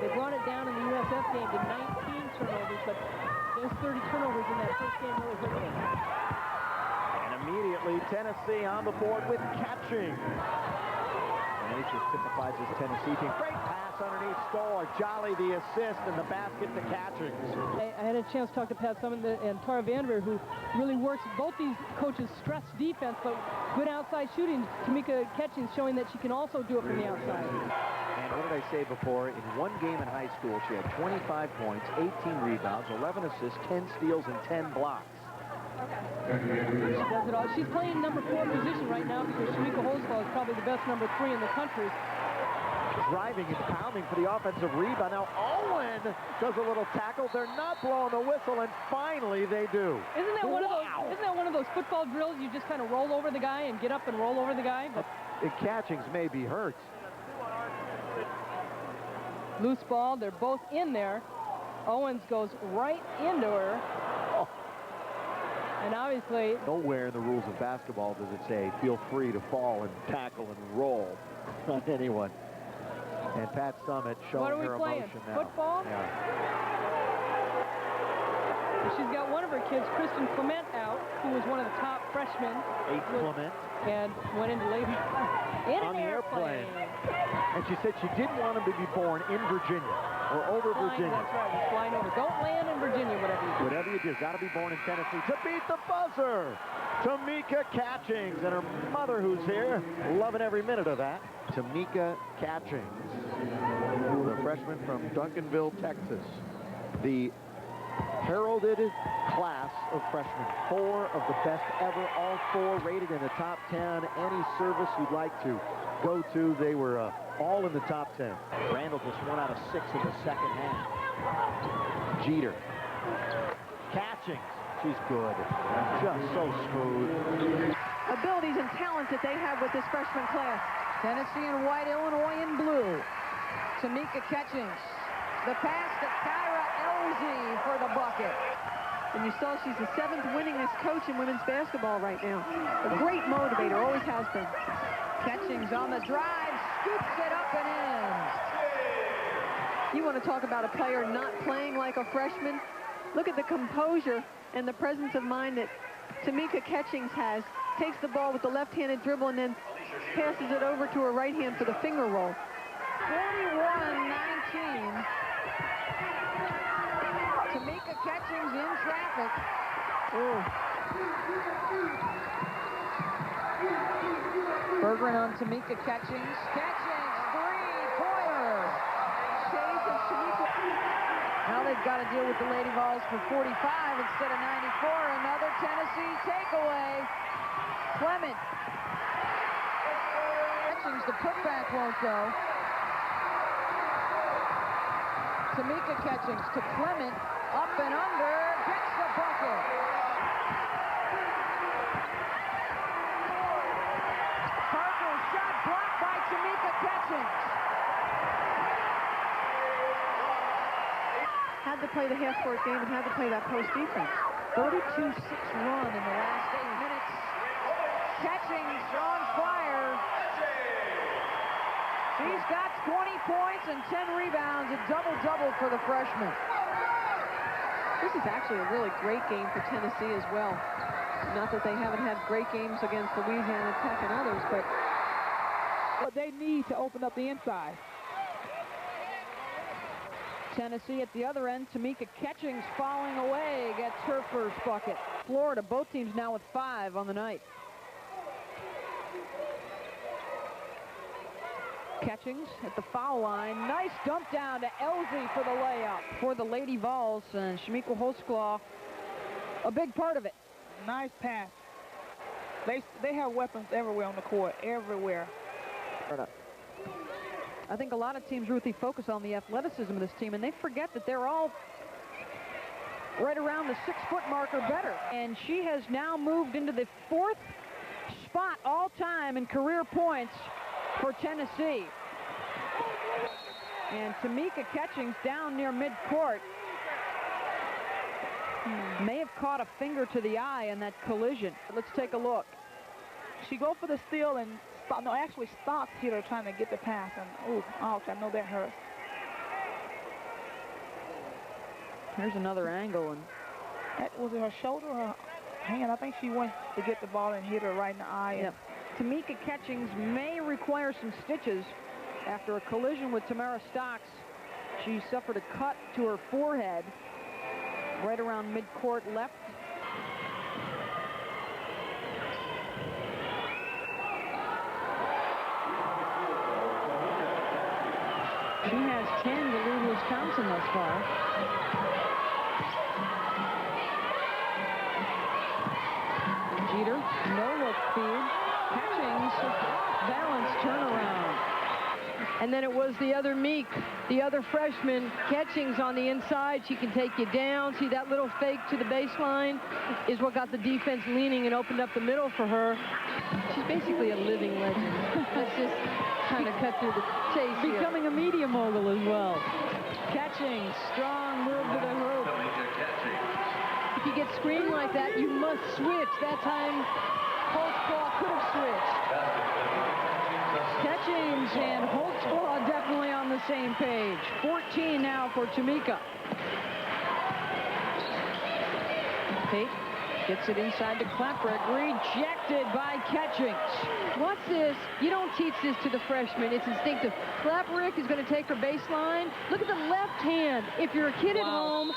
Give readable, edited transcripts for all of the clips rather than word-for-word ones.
They brought it down in the USF game to 19 turnovers, but those 30 turnovers in that first game really hurt them. And immediately Tennessee on the board with catching. And it just typifies this Tennessee team. Great pass underneath Stoll. Jolly the assist and the basket to Catchings. I had a chance to talk to Pat Summon and Tara Vanderveer, who really works. Both these coaches stress defense, but good outside shooting. Tamika Catchings showing that she can also do it from the outside. And what did I say before? In one game in high school, she had 25 points, 18 rebounds, 11 assists, 10 steals, and 10 blocks. She does it all. She's playing number 4 position right now because Tamika Holzclaw is probably the best number 3 in the country. Driving and pounding for the offensive rebound. Now Owen does a little tackle. They're not blowing the whistle, and finally they do. Isn't that one of those? Isn't that one of those football drills? You just kind of roll over the guy and get up and roll over the guy. But the Catchings may be hurt. Loose ball. They're both in there. Owens goes right into her. Oh. And obviously, nowhere in the rules of basketball does it say feel free to fall and tackle and roll on anyone. And Pat Summit showing her emotion now. Football? Yeah. She's got one of her kids, Kristen Clement, out, who was one of the top freshmen. Clement. And went into labor in an airplane. And she said she didn't want him to be born in Virginia or over Virginia. That's right, he's flying over. Don't land in Virginia, whatever you do. Whatever you do, got to be born in Tennessee to beat the buzzer. Tamika Catchings and her mother, who's here, loving every minute of that. Tamika Catchings, the freshman from Duncanville, Texas. The heralded class of freshmen. 4 of the best ever, all 4 rated in the top 10. Any service you'd like to go to, they were all in the top 10. Randall just 1 out of 6 in the second half. Jeter. Catchings. She's good. Just so smooth. Abilities and talent that they have with this freshman class. Tennessee in white, Illinois in blue. Tamika Catchings. The pass to Kyra Elzy for the bucket. And you saw she's the 7th winningest coach in women's basketball right now. A great motivator, always has been. Catchings on the drive, scoops it up and in. You want to talk about a player not playing like a freshman? Look at the composure and the presence of mind that Tamika Catchings has. Takes the ball with the left-handed dribble and then passes it over to her right hand for the finger roll. 41-19. Tamika Catchings in traffic. Bergeron on Tamika Catchings. Catchings, 3-pointer. Chase of Tamika. Now they've got to deal with the Lady Vols for 45 instead of 94. Another Tennessee takeaway. Clement. Catchings, the putback won't go. Tamika Catchings to Clement. Up and under. Gets the bucket. Parker's shot blocked by Tamika Catchings. Had to play the half-court game and had to play that post defense. 32-6 run in the last 8 minutes. Catchings on fire. She's got 20 points and 10 rebounds, a double-double for the freshman. This is actually a really great game for Tennessee as well. Not that they haven't had great games against Louisiana Tech and others, but they need to open up the inside. Tennessee at the other end. Tamika Catchings falling away, gets her first bucket. Florida, both teams now with 5 on the night. Catchings at the foul line. Nice dump down to Elzy for the layup for the Lady Vols, and Tamika Holzclaw, a big part of it. Nice pass. They have weapons everywhere on the court, everywhere. I think a lot of teams, Ruthie, focus on the athleticism of this team, and they forget that they're all right around the 6-foot mark or better. And she has now moved into the 4th spot all-time in career points for Tennessee. And Tamika Catchings down near midcourt may have caught a finger to the eye in that collision. Let's take a look. She go for the steal and actually stopped Peter trying to get the pass, and ouch, I know that hurt. Here's another angle, and Was it her shoulder or her hand? I think she went to get the ball and hit her right in the eye. yep. Tamika Catchings may require some stitches after a collision with Tamara Stocks. She suffered a cut to her forehead right around mid-court left. She has 10 to lead Wisconsin thus far. Jeter, no-look feed. Catchings, balance turnaround. And then it was the other Meek, the other freshman, Catchings on the inside. She can take you down. See that little fake to the baseline is what got the defense leaning and opened up the middle for her. She's basically a living legend. Let's just kind of cut through the chase here. Becoming a media mogul as well. Catchings, strong move to the hoop. If you get screened like that, you must switch. That time, Holtzclaw could have switched. Catchings and Holtzclaw definitely on the same page. 14 now for Tamika. Tate gets it inside to Klaprick. Rejected by Catchings. What's this? You don't teach this to the freshman. It's instinctive. Klaprick is going to take her baseline. Look at the left hand. If you're a kid at home,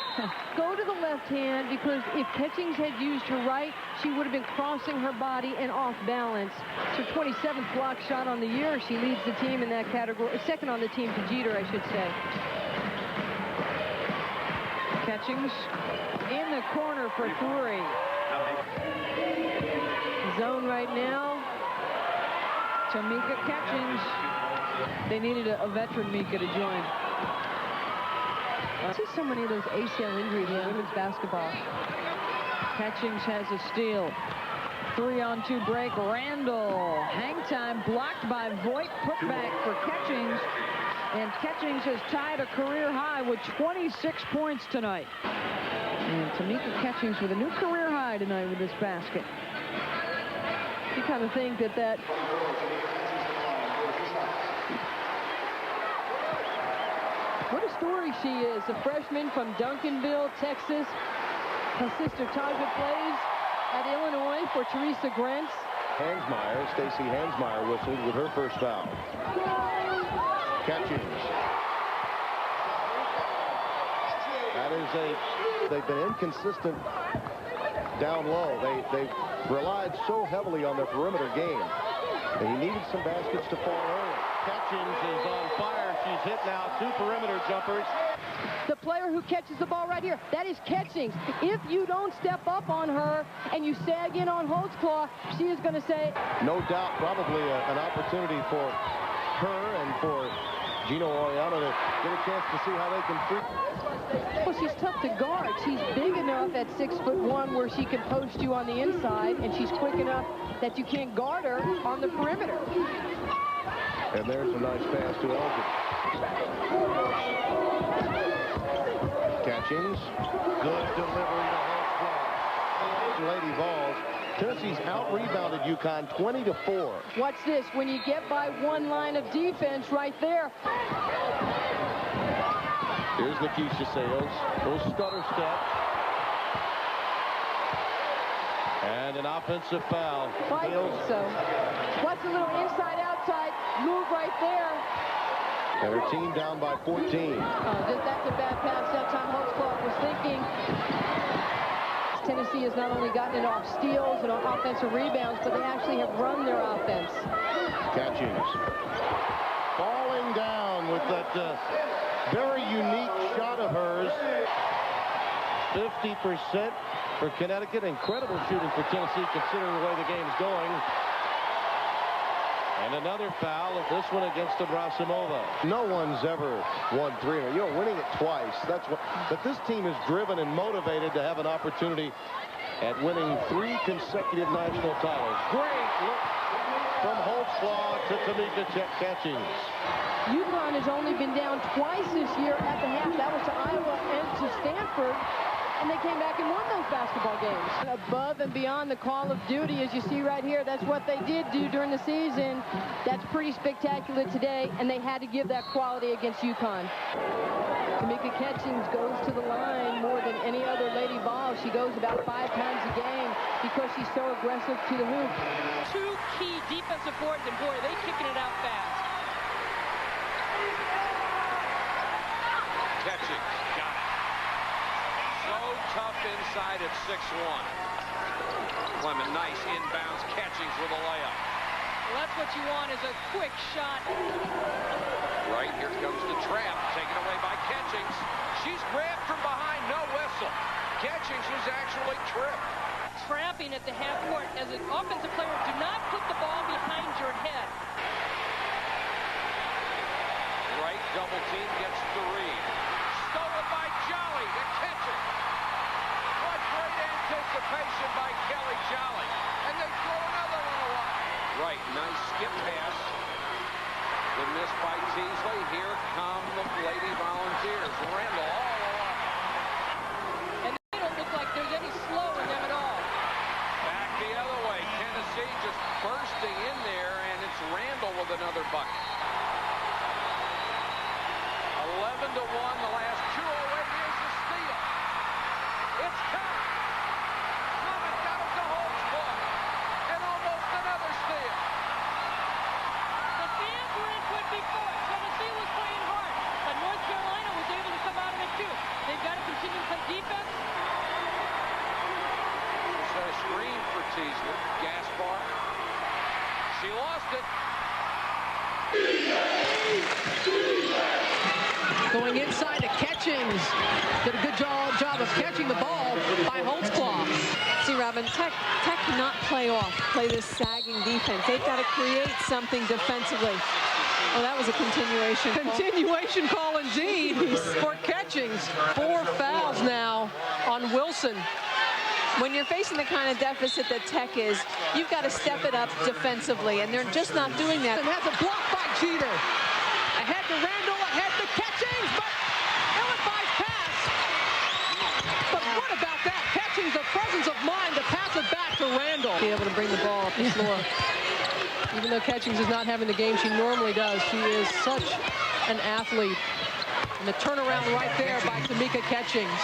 go to the left hand, because if Catchings had used her right, she would have been crossing her body and off balance. It's her 27th block shot on the year. She leads the team in that category. Second on the team to Jeter, I should say. Catchings in the corner for three. Zone right now. Tamika Catchings. They needed a veteran Mika to join. I see so many of those ACL injuries in women's basketball. Catchings has a steal. 3-on-2 break. Randall. Hang time blocked by Voigt. Put back for Catchings. And Catchings has tied a career high with 26 points tonight. And Tamika Catchings with a new career high tonight with this basket. You kind of think that what a story she is. A freshman from Duncanville, Texas. Her sister Taja plays at Illinois for Teresa Grants. Hansmeyer, Stacy Hansmeyer whistled with her first foul. Catchings. That is they've been inconsistent down low. They relied so heavily on their perimeter game. They needed some baskets to fall early. Catchings is on fire. She's hit now 2 perimeter jumpers. The player who catches the ball right here, that is Catchings. If you don't step up on her and you sag in on Holtzclaw, she is going to say... No doubt, probably an opportunity for her and for Gino Oriana to get a chance to see how they can free. Well, she's tough to guard. She's big enough at 6'1" where she can post you on the inside, and she's quick enough that you can't guard her on the perimeter. And there's a nice pass to Elgin. Catchings. Good delivery to Holtzclaw. Lady Vols. Tennessee's out-rebounded UConn 20-4. Watch this. When you get by one line of defense right there. Here's Lakeisha Sales. Little stutter step. And an offensive foul. I think so. Watch a little inside-outside move right there. And her team down by 14. That's a bad pass. That time Holtzclaw was thinking. Tennessee has not only gotten it off steals and on offensive rebounds, but they actually have run their offense. Catchings. Falling down with that very unique shot of hers. 50% for Connecticut. Incredible shooting for Tennessee considering the way the game's going. And another foul, this one against Abrasimova. No one's ever won 3. You know, winning it twice. That's what. But this team is driven and motivated to have an opportunity at winning 3 consecutive national titles. Great look from Holtzclaw to Tamika Catchings. UConn has only been down twice this year at the half. That was to Iowa and to Stanford. and they came back and won those basketball games. Above and beyond the call of duty, as you see right here, that's what they did do during the season. That's pretty spectacular today, and they had to give that quality against UConn. Tamika Catchings goes to the line more than any other Lady Vol. She goes about 5 times a game because she's so aggressive to the hoop. 2 key defensive boards, and boy, they kicking it out fast. Catching, got it. So tough inside at 6'1". Clement, nice inbounds. Catchings with a layup. Well, that's what you want, is a quick shot. Right, here comes the trap, taken away by Catchings. She's grabbed from behind, no whistle. Catchings was actually tripped. Trapping at the half court. As an offensive player, do not put the ball behind your head. Right, double team gets the read. Stolen by Jolly to Catchings. What great anticipation by Kelly Jolly. And they throw another one away. Right, nice skip pass. The miss by Teasley. Here come the Lady Volunteers. Randall all along. And they don't look like there's any slow in them at all. Back the other way. Tennessee just bursting in there, and it's Randall with another bucket. 11-1, the last 2:08. Here's the steal. It's time. Clement got it to Holtzclaw. And almost another steal. The fans were in good before. Tennessee was playing hard, but North Carolina was able to come out of it too. They've got to continue to play defense. Set a screen for Teasley. Gaspar. She lost it. Going inside to Catchings. Did a good job of catching the ball by Holtzclaw. See, Robin, Tech cannot play this sagging defense. They've got to create something defensively. Oh, that was a continuation call. Continuation call indeed for Catchings. 4 fouls now on Wilson. When you're facing the kind of deficit that Tech is, you've got to step it up defensively, and they're just not doing that. And has a block by Jeter. Ahead to Randall, ahead to Catchings, but ill-advised pass. But what about that? Catchings, the presence of mind to pass it back to Randall. Be able to bring the ball up the floor. Even though Catchings is not having the game she normally does, she is such an athlete. And the turnaround right there by Tamika Catchings.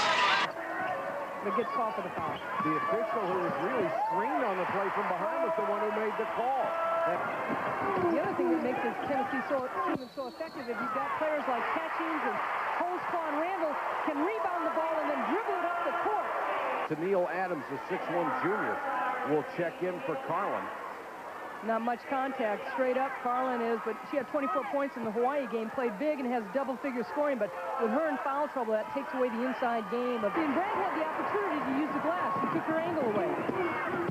But gets called for the foul. The official who was really screened on the play from behind was the one who made the call. The other thing that makes this Tennessee team so effective is you've got players like Catchings and Holtzclaw and Randall can rebound the ball and then dribble it up the court. Neil Adams, the 6'1 junior, will check in for Carlin. Not much contact. Straight up, Carlin is, but she had 24 points in the Hawaii game, played big and has double-figure scoring, but with her in foul trouble, that takes away the inside game. And Brad had the opportunity to use the glass. He took her angle away.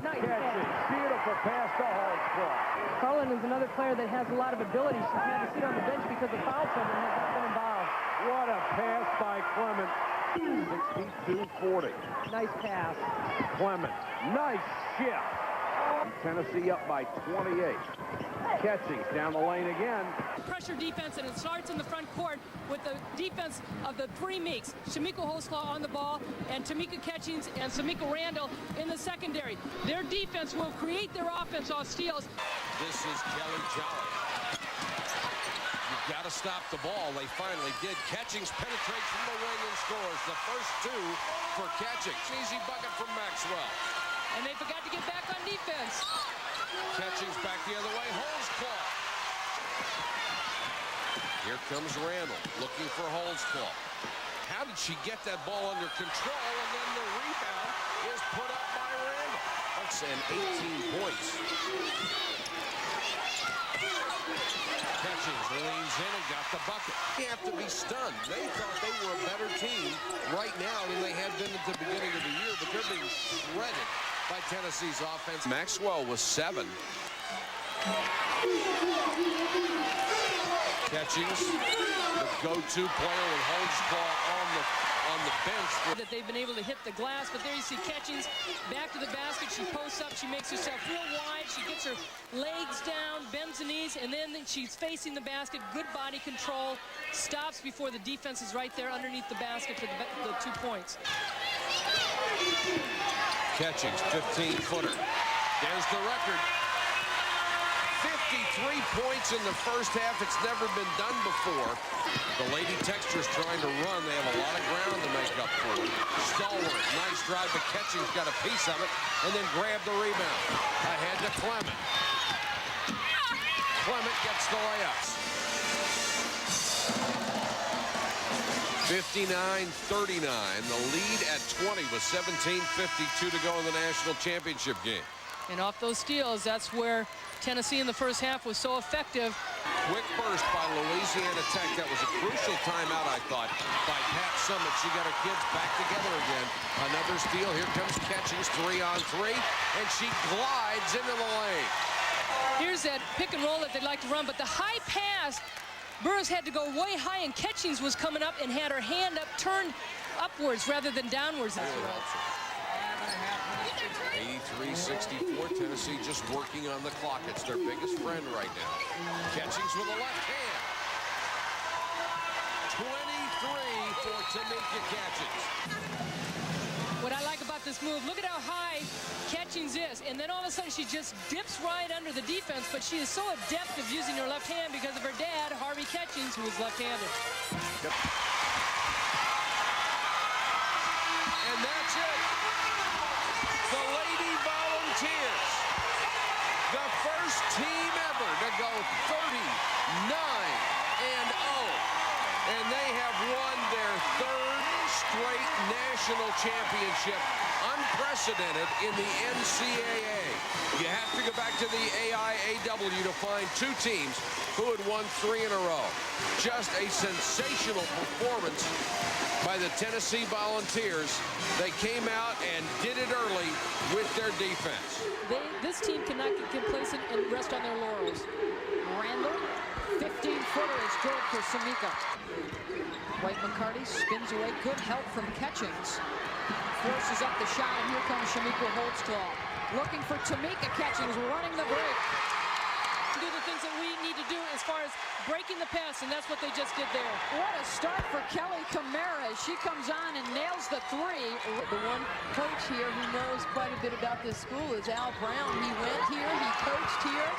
Nice pass. Beautiful pass to Holtzclaw. Carlin is another player that has a lot of ability. She's had to sit on the bench because of foul trouble and has not been involved. What a pass by Clement. 62-40. Nice pass. Clement, nice shift. Tennessee up by 28. Catchings down the lane again. Pressure defense, and it starts in the front court with the defense of the 3 Meeks. Shamika Holtzclaw on the ball, and Tamika Catchings and Samika Randall in the secondary. Their defense will create their offense off steals. This is Kelly Jolly. You've got to stop the ball. They finally did. Catchings penetrates from the wing and scores. The first 2 for Catchings. Easy bucket from Maxwell. And they forgot to get back on defense. Catchings back the other way. Holtzclaw. Here comes Randall looking for Holtzclaw. How did she get that ball under control? And then the rebound is put up by Randall. And 18 points. Catchings leans in and got the bucket. They have to be stunned. They thought they were a better team right now than they had been at the beginning of the year, but they're being shredded by Tennessee's offense. Maxwell was 7. Catchings, the go-to player with Holtzclaw on the on the bench. That they've been able to hit the glass, but there you see Catchings back to the basket. She posts up, she makes herself real wide, she gets her legs down, bends the knees, and then she's facing the basket. Good body control, stops before the defense is right there underneath the basket for the 2 points. Catchings, 15-footer. There's the record. 53 points in the first half. It's never been done before. The Lady Textures trying to run. They have a lot of ground to make up for. Stalwart, nice drive, but Catchings got a piece of it and then grabbed the rebound. Ahead to Clement. Clement gets the layups. 59-39. The lead at 20 with 17:52 to go in the national championship game. And off those steals, that's where Tennessee in the first half was so effective. Quick burst by Louisiana Tech. That was a crucial timeout, I thought, by Pat Summitt. She got her kids back together again. Another steal. Here comes Catchings, 3-on-3, and she glides into the lane. Here's that pick and roll that they'd like to run, but the high pass, Burroughs had to go way high, and Catchings was coming up and had her hand up, turned upwards rather than downwards. 83-64, Tennessee just working on the clock. It's their biggest friend right now. Catchings with a left hand. 23 for Tamika Catchings. What I like about this move, look at how high Catchings is, and then all of a sudden she just dips right under the defense, but she is so adept of using her left hand because of her dad, Harvey Catchings, who is left-handed. Yep. And that's it. The Lady Volunteers, the first team ever to go 39-0, and they have won their third straight national championship, unprecedented in the NCAA. You have to go back to the AIAW to find 2 teams who had won 3 in a row. Just a sensational performance by the Tennessee Volunteers. They came out and did it early with their defense. This team cannot get complacent and rest on their laurels. Randall, 15-footer is good for Tamika. White McCarty spins away. Good help from Catchings. Forces up the shot, and here comes Tamika Holtzclaw. Looking for Tamika. Catchings running the break. Do the things that we need to do as far as breaking the pass, and that's what they just did there. What a start for Kelly Camara. She comes on and nails the 3. The one coach here who knows quite a bit about this school is Al Brown. He went here, he coached here,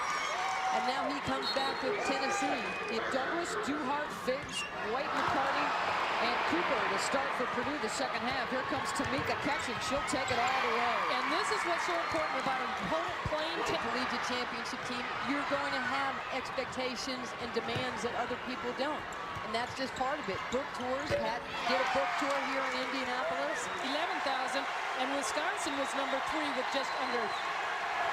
and now he comes back with Tennessee. If Douglas, Duhart, Figgs, White McCarty, and Cooper to start for Purdue the second half. Here comes Tamika Catchings. She'll take it all the way. And this is what's so important about an opponent playing collegiate championship team. You're going to have expectations and demands that other people don't. And that's just part of it. Book tours. Pat did a book tour here in Indianapolis. 11,000, and Wisconsin was number 3 with just under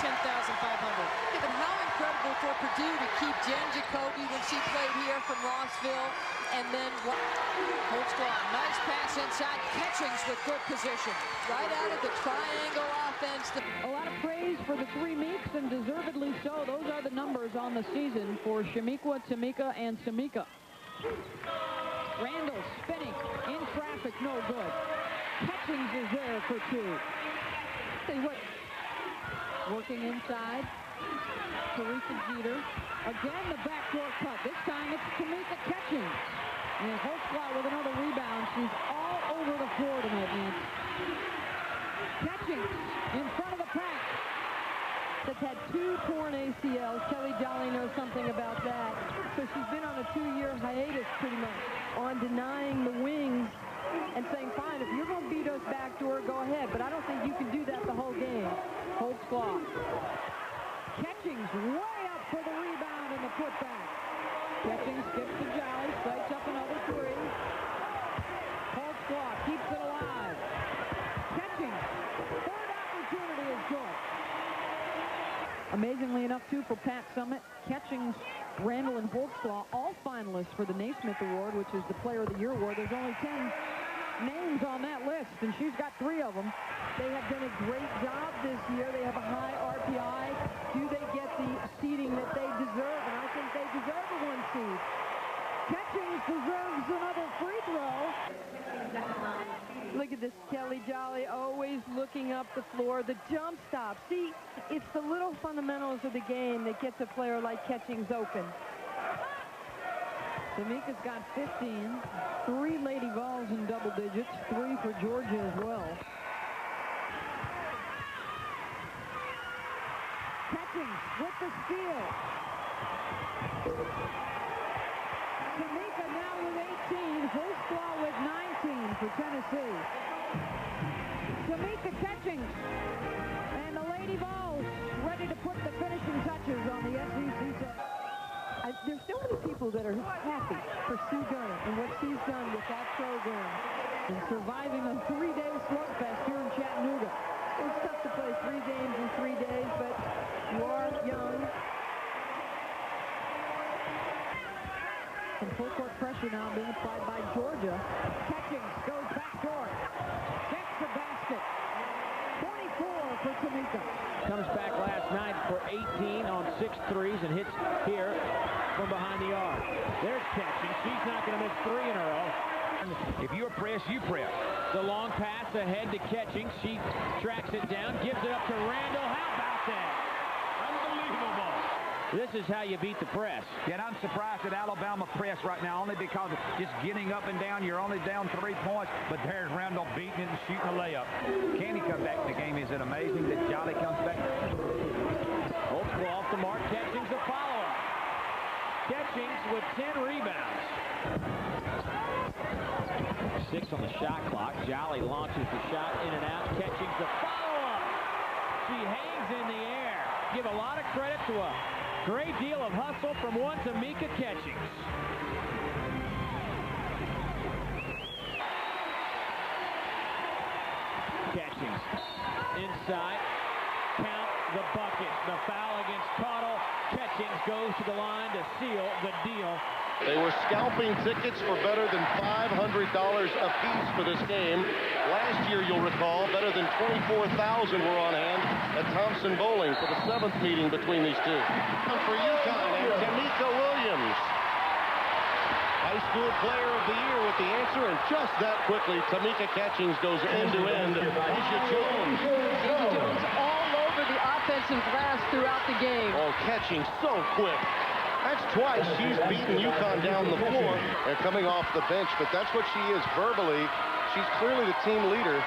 10,500. Yeah, but how incredible for Purdue to keep Jen Jacoby when she played here from Rossville, and then Holtzclaw, nice pass inside. Catchings with good position. Right out of the triangle offense. A lot of praise for the 3 meets, and deservedly so. Those are the numbers on the season for Shamiqua, Tamika, and Tamika. Randall spinning in traffic, no good. Catchings is there for 2. See what? Working inside. Teresa Jeter. Again, the backdoor cut. This time it's Tamika Catchings. And Holtzclaw with another rebound. She's all over the floor tonight, man. Catchings in front of the pack. That's had 2 torn ACLs. Kelly Jolly knows something about that. So she's been on a 2-year hiatus pretty much on denying the wings and saying, fine, if you're going to beat us backdoor, go ahead. But I don't think you can do that the whole game. Holtzclaw. Catchings way up for the rebound and the putback. Catchings skips to Jolly, strikes up another 3. Holtzclaw keeps it alive. Catchings. Third opportunity is good. Amazingly enough, too, for Pat Summitt, Catchings, Randall, and Holtzclaw, all finalists for the Naismith Award, which is the Player of the Year award. There's only 10 names on that list, and she's got 3 of them. They have done a great job this year. They have a high RPI. Do they get the seeding that they deserve? And I think they deserve a 1 seed. Catchings deserves another free throw. Look at this, Kelly Jolly always looking up the floor. The jump stop. See, it's the little fundamentals of the game that gets a player like Catchings open. Tamika's got 15. 3 Lady Vols in double digits. 3 for Georgia as well. Catchings with the steal. Tamika now with 18. Holsclaw with 19 for Tennessee. Tamika Catchings and the Lady Vols ready to put the finishing touches on the SEC set. There's so many people that are happy for Sue Gunner and what she's done with that program and surviving a 3-day slugfest here in Chattanooga. It was tough to play 3 games in 3 days, but you are young. And full court pressure now being applied by Georgia. Catchings goes back door. Gets the basket. 24 for Tamika. Comes back last night for 18 on 6 threes and hits here from behind the arc. There's Catchings. She's not going to miss 3 in a row. If you're pressed, you press. The long pass ahead to Catchings. She tracks it down, gives it up to Randall. How about that? Unbelievable. This is how you beat the press. Yet I'm surprised at Alabama press right now, only because of just getting up and down. You're only down 3 points, but there's Randall beating it and shooting a layup. Can he come back in the game? Is it amazing that Jolly comes back? Holtzclaw off the mark. Catchings a follow-up. Catchings with 10 rebounds. 6 on the shot clock. Jolly launches the shot in and out. Catchings the follow-up. She hangs in the air. Give a lot of credit to a great deal of hustle from one Tamika Catchings. Catchings inside. Count the bucket. The foul against Caudle. Catchings goes to the line to seal the deal. They were scalping tickets for better than $500 apiece for this game. Last year, you'll recall, better than 24,000 were on hand at Thompson Bowling for the 7th meeting between these two. For UConn and Tamika Williams. High school player of the year with the answer, and just that quickly, Tamika Catchings goes end-to-end. Asia Jones. Asia Jones all over the offensive glass throughout the game. Oh, Catchings so quick. That's twice she's beaten UConn down the floor. They're coming off the bench, but that's what she is verbally. She's clearly the team leader.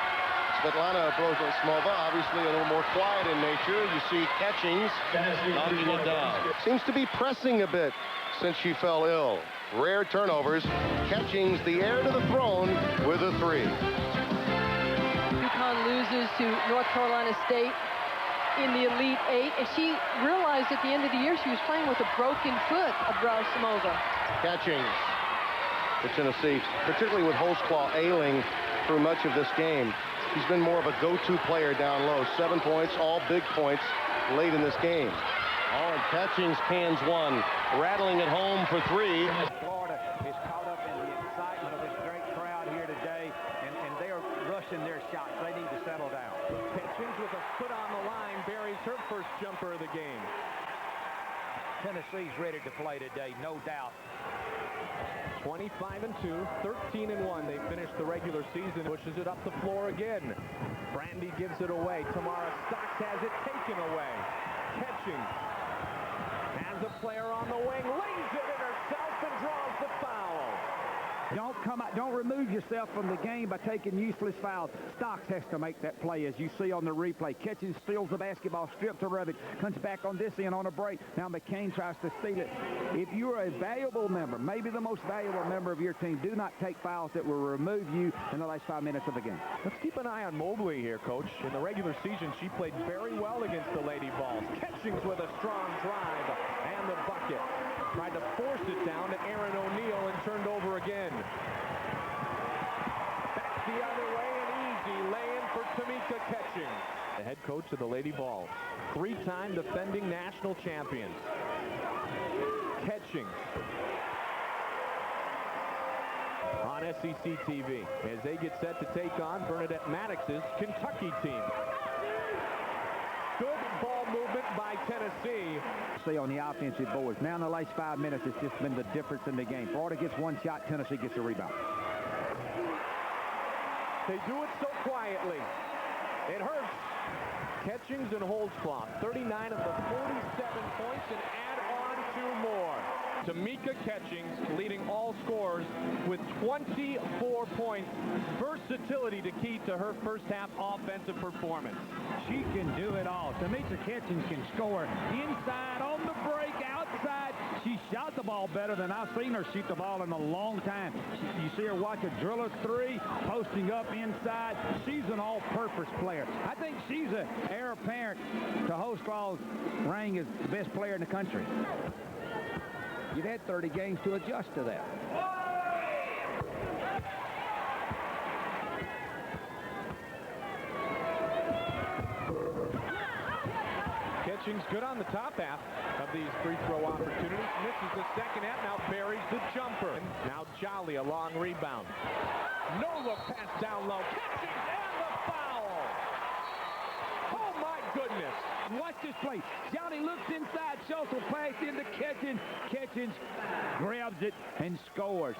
Svetlana Brozova, obviously a little more quiet in nature. You see Catchings knocking it down. Seems to be pressing a bit since she fell ill. Rare turnovers. Catchings the heir to the throne with a 3. UConn loses to North Carolina State in the Elite 8, and she realized at the end of the year she was playing with a broken foot, Abrasimova. Catchings for Tennessee, particularly with Holsclaw ailing through much of this game. He's been more of a go-to player down low. 7 points, all big points late in this game. Oh, and Catchings cans 1, rattling it home for 3. Florida is caught up in the excitement of this great crowd here today, and they are rushing their shots. They need to settle down. Catchings with a foot on the line buries her first jumper of the game. Tennessee's ready to play today, no doubt. 25-2, 13-1. They finished the regular season, pushes it up the floor again. Brandy gives it away. Tamara Stocks has it taken away. Catchings has a player on the wing, lays it in herself and draws the foul. Don't remove yourself from the game by taking useless fouls. Stocks has to make that play, as you see on the replay. Catchings steals the basketball, strips her of it, comes back on this end on a break. Now McCain tries to steal it. If you're a valuable member, maybe the most valuable member of your team, do not take fouls that will remove you in the last 5 minutes of the game. Let's keep an eye on Mobley here, Coach. In the regular season, she played very well against the Lady Vols. Catchings with a strong drive and the bucket. Tried to force it down to Aaron O'Neal and turned over again. Back the other way, an easy lay-in for Tamika Catchings. The head coach of the Lady Vols, 3-time defending national champions. Catchings on SEC TV as they get set to take on Bernadette Maddox's Kentucky team. Good ball movement by Tennessee. See on the offensive boards. Now in the last 5 minutes, it's just been the difference in the game. Florida gets 1 shot, Tennessee gets a rebound. They do it so quietly. It hurts. Catchings and holds block. 39 of the 47 points and add on 2 more. Tamika Catchings leading all scorers with 24 points. Versatility the key to her first half offensive performance. She can do it all. Tamika Catchings can score inside, on the break, outside. She shot the ball better than I've seen her shoot the ball in a long time. You see her watch a driller 3, posting up inside. She's an all-purpose player. I think she's an heir apparent to Hostraw's ring as the best player in the country. You've had 30 games to adjust to that. Catchings good on the top half of these free throw opportunities. Misses the second half, now buries the jumper. Now Jolly, a long rebound. No look pass down low. Catchings and the foul. Oh my goodness. Watch this play. Johnny looks inside, shows a pass into Catchings. Catchings grabs it and scores.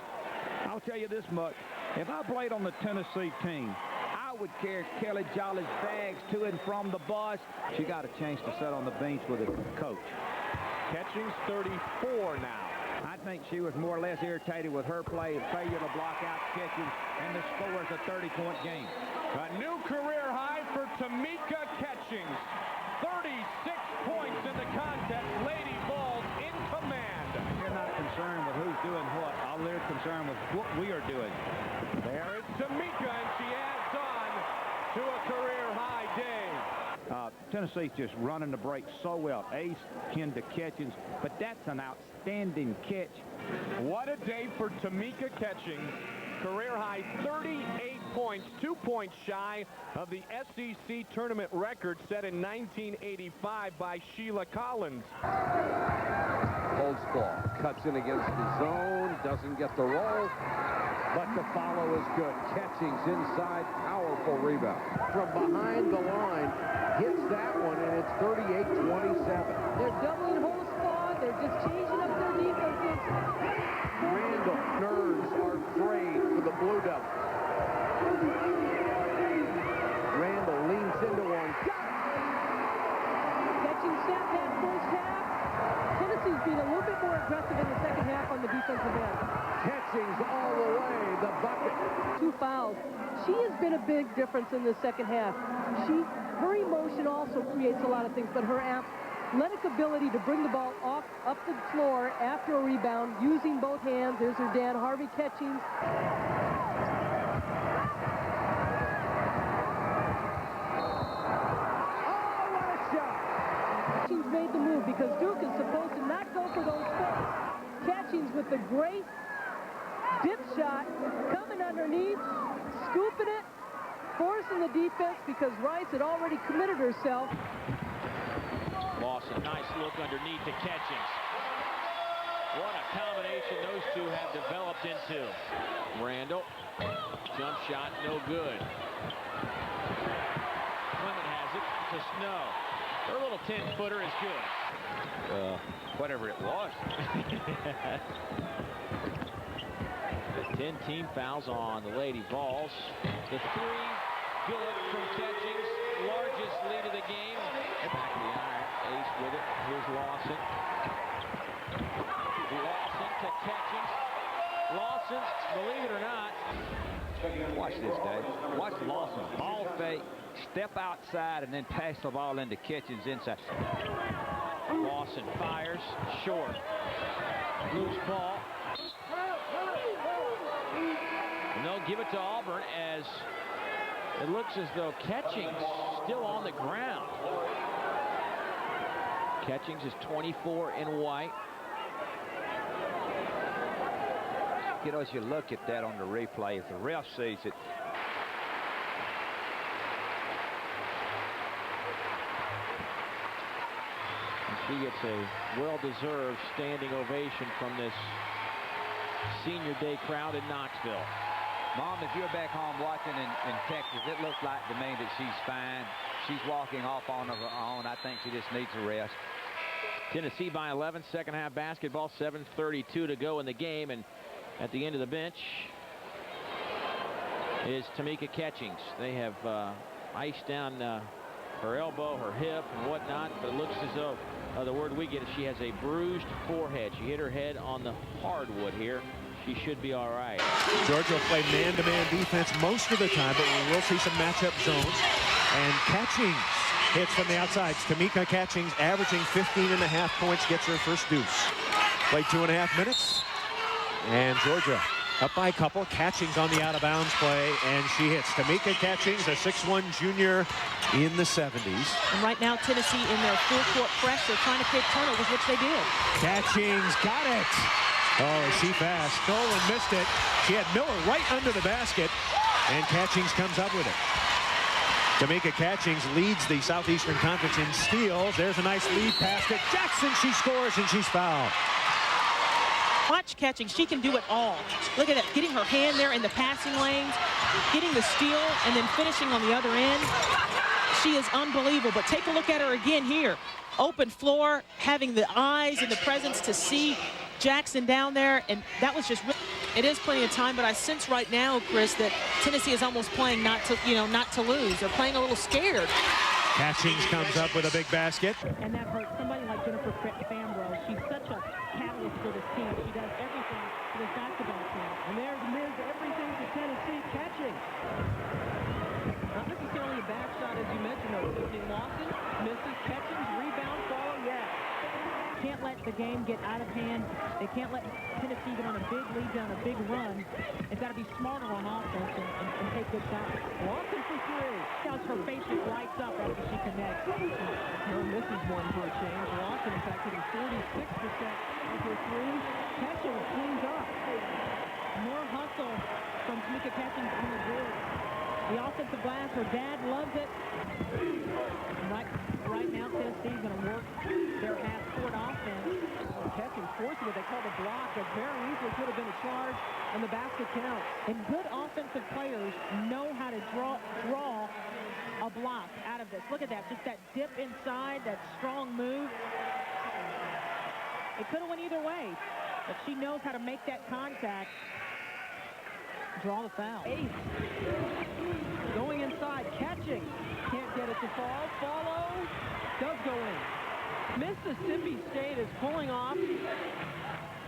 I'll tell you this much. If I played on the Tennessee team, I would carry Kelly Jolly's bags to and from the bus. She got a chance to sit on the bench with a coach. Catchings 34 now. I think she was more or less irritated with her play, failure to block out Catchings, and the score is a 30-point game. A new career high for Tamika Catchings. 36 points in the contest. Lady Vols in command. They're not concerned with who's doing what. All they're concerned with what we are doing. There is Tamika, and she adds on to a career high day. Tennessee's just running the break so well. Ace into Catchings, but that's an outstanding catch. What a day for Tamika Catchings. Career high 38 points, 2 points shy of the SEC tournament record set in 1985 by Sheila Collins. Holds ball, cuts in against the zone, doesn't get the roll, but the follow is good. Catchings inside, powerful rebound. From behind the line, hits that one, and it's 38-27. They're doubling Holt's squad. They're just changing up their defenses. Randall, nerves are frayed for the Blue Devils. Randall leans into one. Catching set that first half. Tennessee's being a little bit more aggressive in the second half on the defensive end. Catchings all the way, the bucket. 2 fouls. She has been a big difference in the second half. Her emotion also creates a lot of things, but her athletic ability to bring the ball up the floor after a rebound, using both hands. There's her dad, Harvey Catchings. Oh, what a shot! Catchings made the move because Duke is supposed to not go for those fakes. Catchings with the great dip shot, coming underneath, scooping it, forcing the defense because Rice had already committed herself. Lawson, nice look underneath to Catchings. What a combination those two have developed into. Randall, jump shot, no good. Clement has it to Snow. Her little 10-footer is good. Whatever it was. 10 team fouls on the Lady Vols. The 3, good from Catchings. Largest lead of the game. Back of the iron. Ace with it. Here's Lawson. Lawson to Catchings. Lawson, believe it or not. Watch this, Dave. Watch Lawson. Ball fake, step outside, and then pass the ball into Catchings inside. Lawson fires. Short. Loose ball. And they'll give it to Auburn as it looks as though Catchings still on the ground. Catchings is 24 in white. You know, as you look at that on the replay, if the ref sees it, she gets a well-deserved standing ovation from this senior day crowd in Knoxville. Mom, if you're back home watching in Texas, it looks like to me that she's fine. She's walking off on her own. I think she just needs a rest. Tennessee by 11, second half basketball, 7:32 to go in the game, and at the end of the bench, is Tamika Catchings. They have iced down her elbow, her hip, and whatnot, but it looks as though the word we get is she has a bruised forehead. She hit her head on the hardwood here. She should be all right. Georgia will play man-to-man defense most of the time, but we will see some matchup zones. And Catchings hits from the outside. Tamika Catchings averaging 15.5 points, gets her first deuce. Play 2.5 minutes, and Georgia up by a couple. Catchings on the out-of-bounds play, and she hits. Tamika Catchings, a 6'1 junior in the 70s. And right now, Tennessee in their full-court press, they're trying to create turnovers, which they did. Catchings got it. Oh, is she fast? Nolan missed it. She had Miller right under the basket, and Catchings comes up with it. Tamika Catchings leads the Southeastern Conference in steals. There's a nice lead pass to Jackson. She scores, and she's fouled. Watch Catchings. She can do it all. Look at that, getting her hand there in the passing lanes, getting the steal, and then finishing on the other end. She is unbelievable, but take a look at her again here. Open floor, having the eyes and the presence to see Jackson down there, and that was just it is plenty of time, but I sense right now, Chris, that Tennessee is almost playing not to lose. They're playing a little scared. Catchings comes up with a big basket. And that hurts somebody like Jennifer Fambrough. She's such a catalyst for this team. She does everything for this basketball team. And there's Ms. Everything for Tennessee catching. Not necessarily a bad shot, as you mentioned, though. Lawson misses, Catchings, rebound, follow, yes. Can't let the game get out of hand. They can't let Tennessee get on a big lead down a big run. They've got to be smarter on offense and take good shots. Lawson for three. Her face just lights up after she connects. No misses one for a change. Lawson, in fact, hitting 46% of her threes. Catchings cleans up. More hustle from Tamika Catchings on the board. The offensive glass, her dad loves it. Right now, Tennessee's going to work their half-court offense. Catchings forcing it. They call the block. That very easily could have been a charge, and the basket counts. And good offensive players know how to draw a block out of this. Look at that. Just that dip inside, that strong move. It could have went either way, but she knows how to make that contact. Draw the foul. Ace. Going inside, catching. Can't get it to fall. Follow. Does go in. Mississippi State is pulling off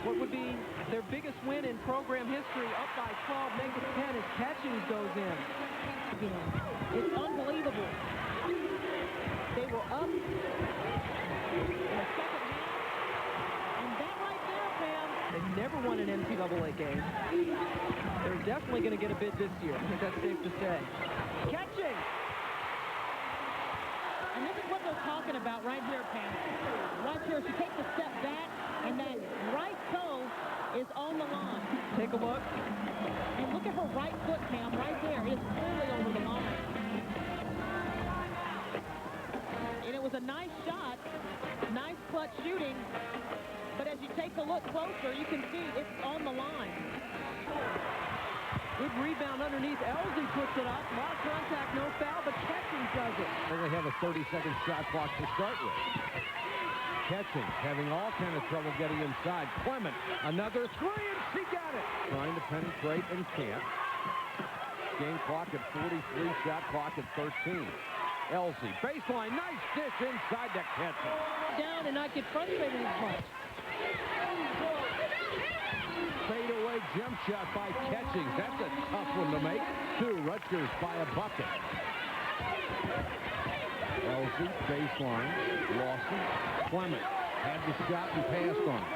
what would be their biggest win in program history, up by 12, make it 10 as Catchings goes in. It's unbelievable. They were up in the second half, and that right there, Pam, they've never won an NCAA game. They're definitely going to get a bid this year. I think that's safe to say. Catching! And this is what they're talking about right here, Pam. Right here, she takes a step back, and that right toe is on the line. Take a look. And look at her right foot, Pam, right there. It's fully over the line. And it was a nice shot, nice clutch shooting, but as you take a look closer, you can see it's on the line. Good rebound underneath. Elsie puts it up. Lot of contact, no foul, but Catchings does it. They have a 30-second shot clock to start with. Catchings having all kind of trouble getting inside. Clement, another three, and she got it. Trying to penetrate and can't. Game clock at 43, shot clock at 13. Elsie, baseline, nice dish inside to Catchings. Down and not get frustrated as much. Fadeaway jump shot by Catchings. That's a tough one to make. Two, Rutgers by a bucket. Elsie, baseline, Lawson, Clement had the shot and passed on it.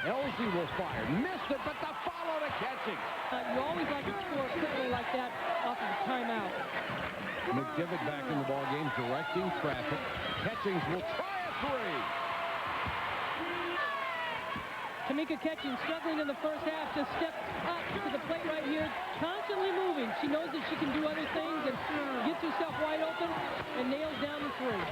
Elsie will fire, missed it, but the follow to Catchings. You always like to score quickly like that off of a timeout. McDivitt back in the ball game, directing traffic. Catchings will try a three. Tamika Catchings struggling in the first half, just steps up to the plate right here, constantly moving. She knows that she can do other things and gets herself wide open and nails down the three.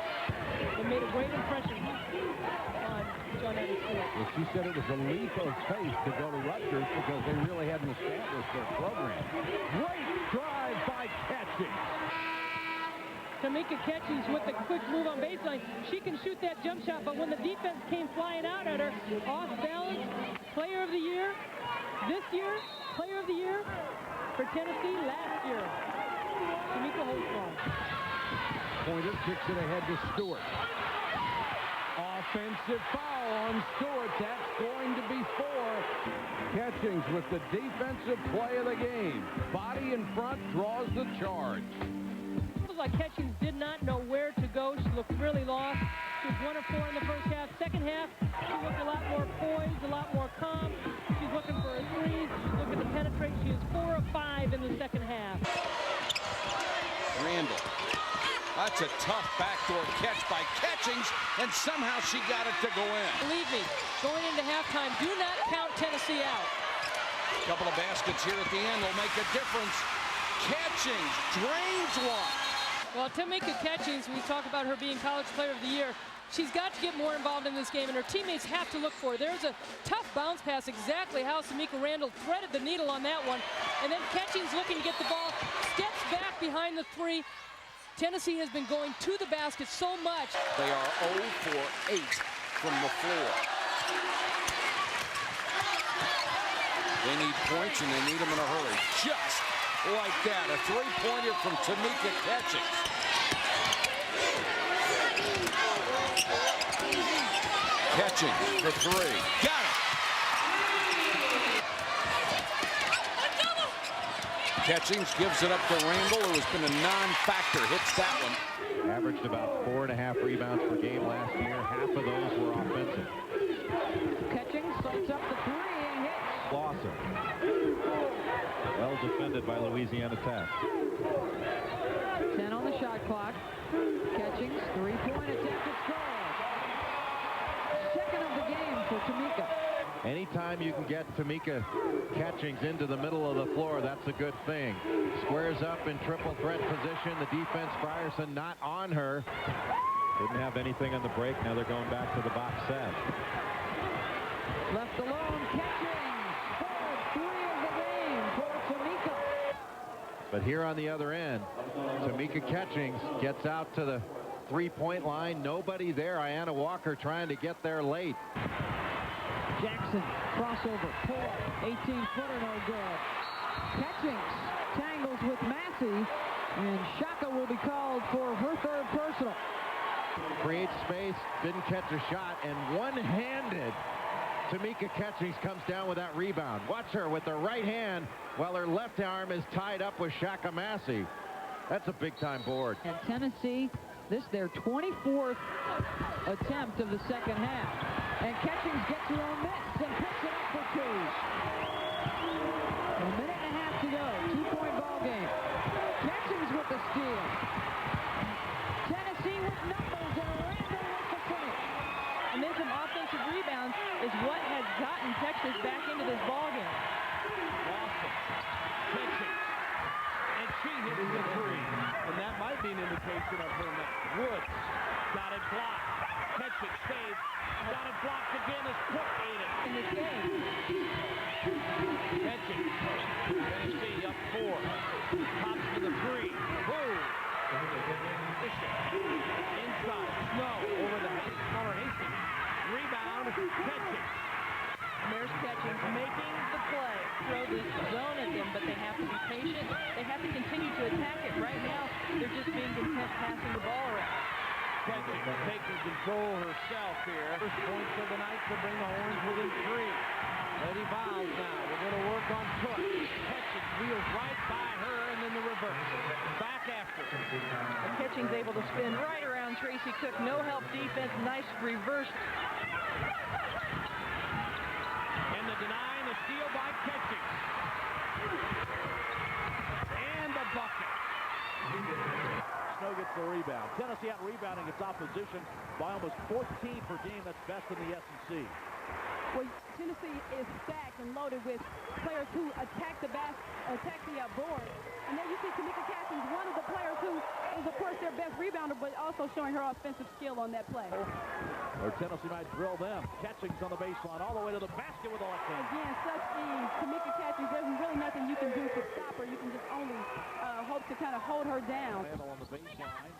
It made a great impression on John Edwards. Well, she said it was a leap of faith to go to Rutgers because they really hadn't established their program. Great drive by Catchings. Tamika Catchings with the quick move on baseline. She can shoot that jump shot, but when the defense came flying out at her, off balance, player of the year, this year, player of the year, for Tennessee last year. Tamika Holtzclaw. Pointer kicks it ahead to Stewart. Offensive foul on Stewart. That's going to be 4. Catchings with the defensive play of the game. Body in front, draws the charge. It was like Catchings did not know where to go. She looked really lost. She was 1 of 4 in the first half. Second half, she looked a lot more poised, a lot more calm. She's looking for a 3. She's looking to penetrate. She is 4 of 5 in the second half. Randall. That's a tough backdoor catch by Catchings, and somehow she got it to go in. Believe me, going into halftime, do not count Tennessee out. A couple of baskets here at the end will make a difference. Catchings drains one. Well, Tamika Catchings, we talk about her being College Player of the Year, she's got to get more involved in this game, and her teammates have to look for her. There's a tough bounce pass, exactly how Tamika Randall threaded the needle on that one. And then Catchings looking to get the ball, steps back behind the 3. Tennessee has been going to the basket so much. They are 0 for 8 from the floor. They need points, and they need them in a hurry. Just like that, a 3-pointer from Tamika Catchings. Catchings for 3. Got it. Catchings gives it up to Randall, who has been a non-factor. Hits that one. Averaged about 4.5 rebounds per game last year. Half of those were offensive. Catchings soaks up the 3 and hits. Lawson. Well defended by Louisiana Tech. 10 on the shot clock. Catchings, 3-point attempt to score. Second of the game for Tamika. Anytime you can get Tamika Catchings into the middle of the floor, that's a good thing. Squares up in triple threat position. The defense, Frierson, not on her. Didn't have anything on the break. Now they're going back to the box set. Left alone, Catchings. 4-3 of the game for Tamika. But here on the other end, Tamika Catchings gets out to the 3-point line. Nobody there. Ayanna Walker trying to get there late. Jackson, crossover, pull, 18-footer, no good. Catchings tangles with Massey, and Shaka will be called for her 3rd personal. Creates space, didn't catch a shot, and one-handed Tamika Catchings comes down with that rebound. Watch her with her right hand while her left arm is tied up with Shaka Massey. That's a big-time board. And Tennessee, this their 24th attempt of the second half. And Catchings gets her own miss and picks it up for 2. A minute and a half to go. 2-point ball game. Catchings with the steal. Tennessee with numbers, and Randall with the finish. And then some offensive rebounds is what has gotten Texas back into this ball game. Awesome. Catchings. And she hits the 3. And that might be an indication of her neck. Woods got it blocked. Catchings saves. Got it blocked again as Cook ate it. In this game. Catchings. Tennessee up 4. Pops to the 3. Boom. Inside. Snow over the corner. Hastings. Rebound. Catchings. There's Catchings making the play. Throw this zone at them, but they have to be patient. They have to continue to attack it. Right now, they're just being content passing the ball around. Catchings taking control herself here. First points of the night to bring the Horns within 3. Lady Biles now. We're going to work on Cook. Catchings wheels right by her, and then the reverse. Back after. And Catchings able to spin right around Tracy Cook. No help defense. Nice reverse. And the deny and the steal by Catchings. And the bucket. Snow gets the rebound. Tennessee out rebounding its opposition by almost 14 per game. That's best in the SEC. Well, Tennessee is stacked and loaded with players who attack the board. And then you see Tamika Catchings, one of the players who is, of course, their best rebounder, but also showing her offensive skill on that play. Or Tennessee might drill them. Catchings on the baseline, all the way to the basket with the left hand. Again, such speed. Tamika Catchings, there's really nothing you can do to stop her. You can just only hope to kind of hold her down. Randall on the baseline.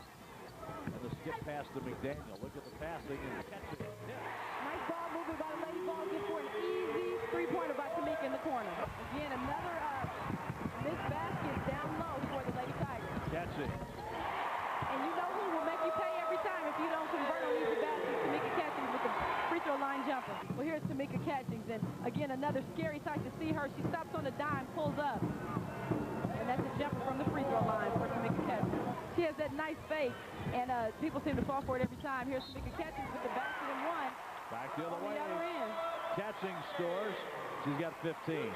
And the skip pass to McDaniel. Look at the passing and Catchings. Nice ball movement by the Lady Vols just for an easy 3-pointer by Tamika in the corner. Again, another Missed basket down low for the Lady Tigers. Catching. And you know who will make you pay every time if you don't convert on easy baskets? Tamika Catchings with the free throw line jumper. Well, here's Tamika Catchings, and again, another scary sight to see her. She stops on a dime, pulls up. And that's a jumper from the free throw line for Tamika Catchings. She has that nice fake, and people seem to fall for it every time. Here's Tamika Catchings with the basket and one. Back the other on way. the other end. Catching scores. She's got 15.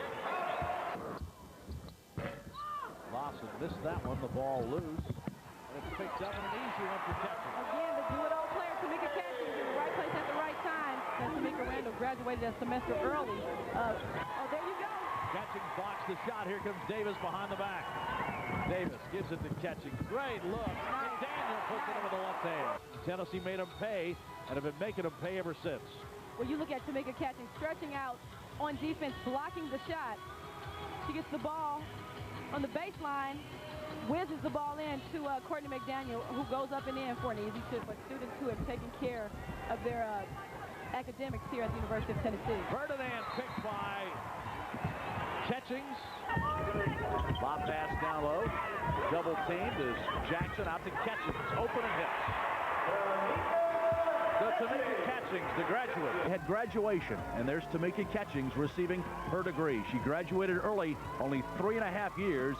Lawson missed that one. The ball loose. And it's picked up and an easy one for Catchings. Again, the do-it-all player, Tamika Catchings, in the right place at the right time. And Tamika Randall graduated a semester early. Oh, there you go. Catchings blocks the shot. Here comes Davis behind the back. Davis gives it to Catchings. Great look. Daniel puts it over the left hand. Tennessee made him pay and have been making him pay ever since. Well, you look at Tamika Catchings stretching out on defense, blocking the shot. She gets the ball on the baseline, whizzes the ball in to Courtney McDaniel, who goes up and in for an easy tip. But students who have taken care of their academics here at the University of Tennessee. Ferdinand picked by Catchings. Lob pass down low. Double teamed is Jackson out to Catchings. Open and hit. So Tamika Catchings, the graduate, had graduation, and there's Tamika Catchings receiving her degree. She graduated early, only 3.5 years,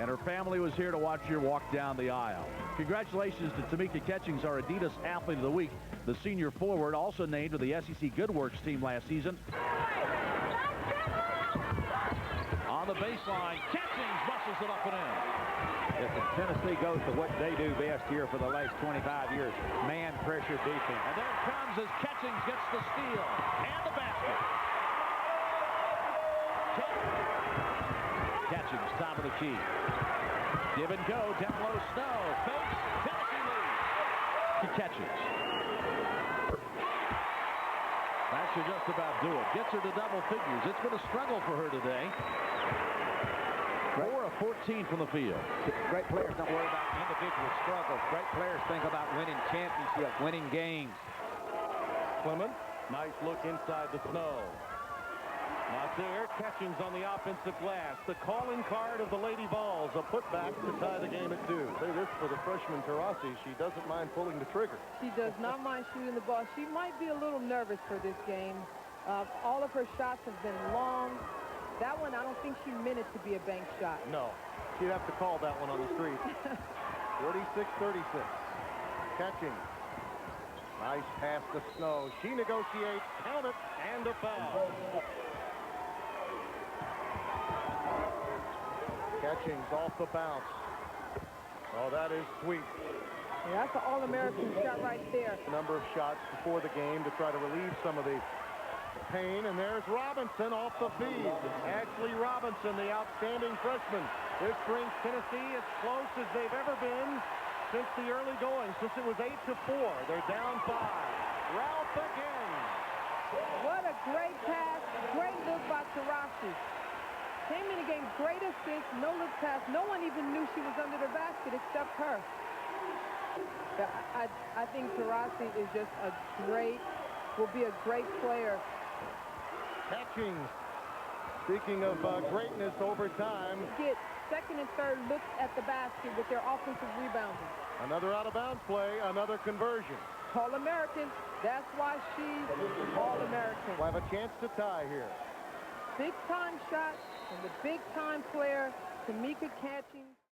and her family was here to watch her walk down the aisle. Congratulations to Tamika Catchings, our Adidas Athlete of the Week, the senior forward, also named to the SEC Good Works team last season. On the baseline, Catchings muscles it up and in. If Tennessee goes to what they do best here for the last 25 years, man pressure defense. And there it comes as Catchings gets the steal and the basket. Catchings, top of the key. Give and go, down low, Snow. Fakes, Tennessee lead. Catchings. That should just about do it. Gets her to double figures. It's been a struggle for her today. 4 of 14 from the field. Great players don't worry about individual struggles. Great players think about winning championships, winning games. Clement, nice look inside the snow. Not there. Catchings on the offensive glass. The calling card of the Lady Vols, a putback to tie the game at 2. Say this for the freshman Taurasi, she doesn't mind pulling the trigger. She does not mind shooting the ball. She might be a little nervous for this game. All of her shots have been long. That one, I don't think she meant it to be a bank shot. No, she'd have to call that one on the street. 46-36. Catching. Nice pass to Snow. She negotiates. Count it. And a foul. Catchings off the bounce. Oh, that is sweet. Yeah, that's an All-American shot right there. A number of shots before the game to try to relieve some of the pain, and there's Robinson off the feed. Ashley Robinson, the outstanding freshman. This brings Tennessee as close as they've ever been since the early going, since it was 8-4. They're down 5. Ralph again. What a great pass, great look by Taurasi. Came in the game, great assist, no look pass. No one even knew she was under the basket except her. I think Taurasi is just will be a great player. Catchings. Speaking of greatness over time. Get second and third looks at the basket with their offensive rebounding. Another out-of-bounds play, another conversion. All-American. That's why she's All-American. We'll have a chance to tie here. Big-time shot from the big-time player, Tamika Catchings.